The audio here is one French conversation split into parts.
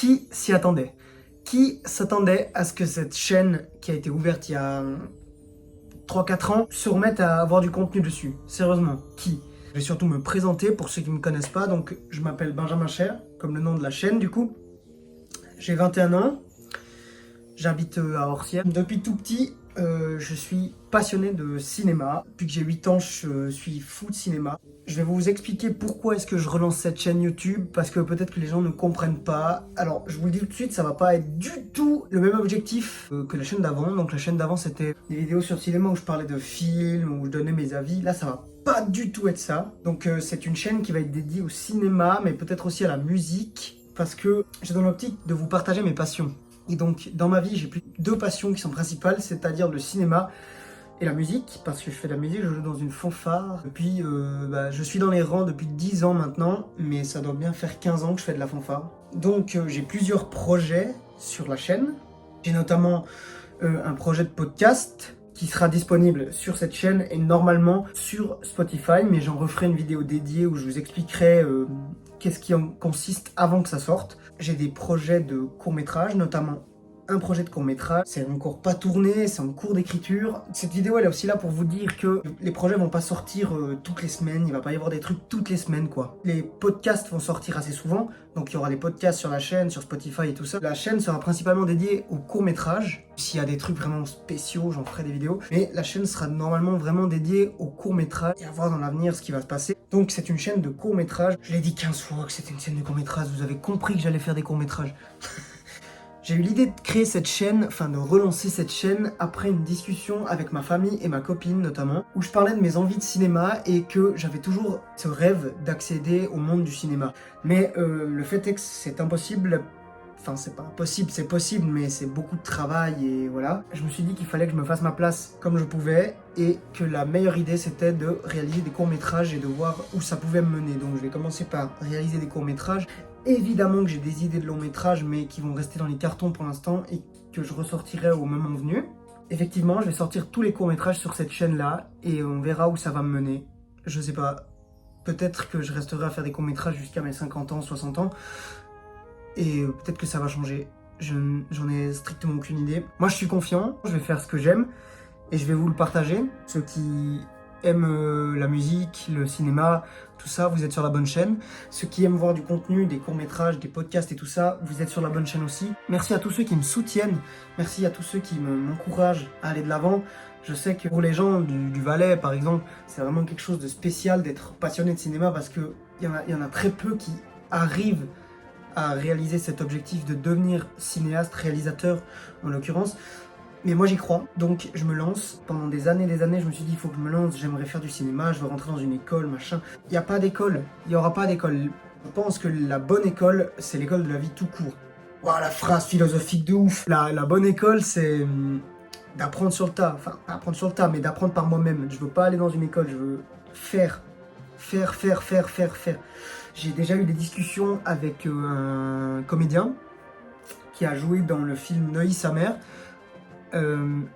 Qui s'y attendait? Qui s'attendait à ce que cette chaîne qui a été ouverte il y a 3-4 ans se remette à avoir du contenu dessus? Sérieusement, qui? Je vais surtout me présenter pour ceux qui ne me connaissent pas. Donc, je m'appelle Benjamin Cher, comme le nom de la chaîne du coup. J'ai 21 ans. J'habite à Orcières. Depuis tout petit, je suis passionné de cinéma. Depuis que j'ai 8 ans, je suis fou de cinéma. Je vais vous expliquer pourquoi est-ce que je relance cette chaîne YouTube, parce que peut-être que les gens ne comprennent pas. Alors, je vous le dis tout de suite, ça va pas être du tout le même objectif que la chaîne d'avant. Donc la chaîne d'avant, c'était des vidéos sur le cinéma où je parlais de films, où je donnais mes avis. Là, ça va pas du tout être ça. Donc c'est une chaîne qui va être dédiée au cinéma, mais peut-être aussi à la musique, parce que j'ai dans l'optique de vous partager mes passions. Et donc, dans ma vie, j'ai plus deux passions qui sont principales, c'est-à-dire le cinéma et la musique, parce que je fais de la musique, je joue dans une fanfare. Depuis, je suis dans les rangs depuis 10 ans maintenant, mais ça doit bien faire 15 ans que je fais de la fanfare. Donc, j'ai plusieurs projets sur la chaîne. J'ai notamment un projet de podcast qui sera disponible sur cette chaîne et normalement sur Spotify, mais j'en referai une vidéo dédiée où je vous expliquerai qu'est-ce qui en consiste avant que ça sorte. J'ai des projets de court-métrage, notamment un projet de court-métrage. C'est encore pas tourné, c'est en cours d'écriture. Cette vidéo, elle est aussi là pour vous dire que les projets vont pas sortir toutes les semaines, il va pas y avoir des trucs toutes les semaines, quoi. Les podcasts vont sortir assez souvent, donc il y aura des podcasts sur la chaîne, sur Spotify et tout ça. La chaîne sera principalement dédiée au court-métrage. S'il y a des trucs vraiment spéciaux, j'en ferai des vidéos. Mais la chaîne sera normalement vraiment dédiée au court-métrage et à voir dans l'avenir ce qui va se passer. Donc c'est une chaîne de court-métrage. Je l'ai dit 15 fois que c'était une chaîne de court-métrage, vous avez compris que j'allais faire des courts-métrages. J'ai eu l'idée de créer cette chaîne, enfin de relancer cette chaîne après une discussion avec ma famille et ma copine notamment, où je parlais de mes envies de cinéma et que j'avais toujours ce rêve d'accéder au monde du cinéma. Mais le fait est que c'est impossible, enfin c'est pas impossible, c'est possible, mais c'est beaucoup de travail et voilà. Je me suis dit qu'il fallait que je me fasse ma place comme je pouvais et que la meilleure idée c'était de réaliser des courts-métrages et de voir où ça pouvait me mener. Donc je vais commencer par réaliser des courts-métrages. Évidemment que j'ai des idées de long métrage, mais qui vont rester dans les cartons pour l'instant et que je ressortirai au moment venu. Effectivement, je vais sortir tous les courts-métrages sur cette chaîne-là et on verra où ça va me mener. Je sais pas, peut-être que je resterai à faire des courts-métrages jusqu'à mes 50 ans, 60 ans et peut-être que ça va changer. J'en ai strictement aucune idée. Moi, je suis confiant, je vais faire ce que j'aime et je vais vous le partager. Ceux qui aiment la musique, le cinéma, tout ça, vous êtes sur la bonne chaîne. Ceux qui aiment voir du contenu, des courts-métrages, des podcasts et tout ça, vous êtes sur la bonne chaîne aussi. Merci à tous ceux qui me soutiennent, merci à tous ceux qui m'encouragent à aller de l'avant. Je sais que pour les gens du Valais, par exemple, c'est vraiment quelque chose de spécial d'être passionné de cinéma parce qu'il y en a très peu qui arrivent à réaliser cet objectif de devenir cinéaste, réalisateur en l'occurrence. Mais moi j'y crois, donc je me lance. Pendant des années, je me suis dit il faut que je me lance, j'aimerais faire du cinéma, je veux rentrer dans une école, machin. Il n'y a pas d'école, il n'y aura pas d'école. Je pense que la bonne école, c'est l'école de la vie tout court. Waouh, la phrase philosophique de ouf. La bonne école, c'est d'apprendre sur le tas. Enfin, pas apprendre sur le tas, mais d'apprendre par moi-même. Je veux pas aller dans une école, je veux faire. J'ai déjà eu des discussions avec un comédien qui a joué dans le film Neuilly sa mère.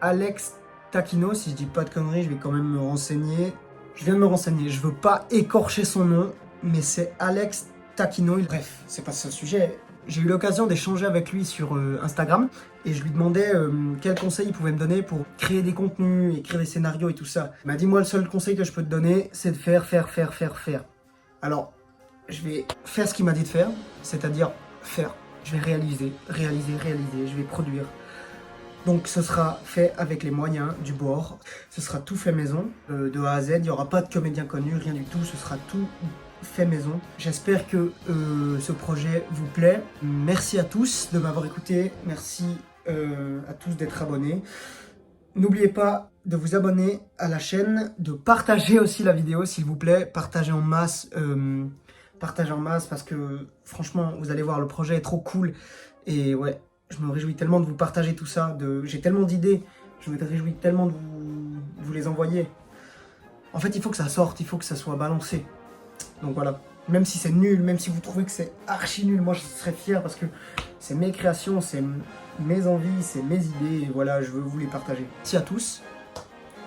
Alex Takino, si je dis pas de conneries, je vais quand même me renseigner. Je viens de me renseigner, je veux pas écorcher son nom, mais c'est Alex Takino. Bref, c'est pas ça le sujet. J'ai eu l'occasion d'échanger avec lui sur Instagram et je lui demandais quels conseils il pouvait me donner pour créer des contenus, écrire des scénarios et tout ça. Il m'a dit moi le seul conseil que je peux te donner, c'est de faire. Alors, je vais faire ce qu'il m'a dit de faire, c'est-à-dire faire. Je vais réaliser, je vais produire. Donc ce sera fait avec les moyens du bord, ce sera tout fait maison, de A à Z, il n'y aura pas de comédien connu, rien du tout, ce sera tout fait maison. J'espère que ce projet vous plaît. Merci à tous de m'avoir écouté, merci à tous d'être abonnés. N'oubliez pas de vous abonner à la chaîne, de partager aussi la vidéo s'il vous plaît, partagez en masse parce que franchement vous allez voir le projet est trop cool et ouais. Je me réjouis tellement de vous partager tout ça, j'ai tellement d'idées, je me réjouis tellement de vous les envoyer. En fait, il faut que ça sorte, il faut que ça soit balancé. Donc voilà, même si c'est nul, même si vous trouvez que c'est archi nul, moi je serais fier parce que c'est mes créations, c'est mes envies, c'est mes idées, et voilà, je veux vous les partager. Merci à tous,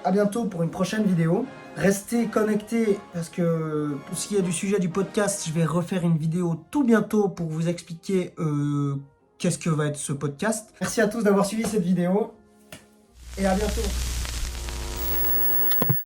à bientôt pour une prochaine vidéo. Restez connectés parce que pour ce qui est du sujet du podcast, je vais refaire une vidéo tout bientôt pour vous expliquer qu'est-ce que va être ce podcast. Merci à tous d'avoir suivi cette vidéo et à bientôt.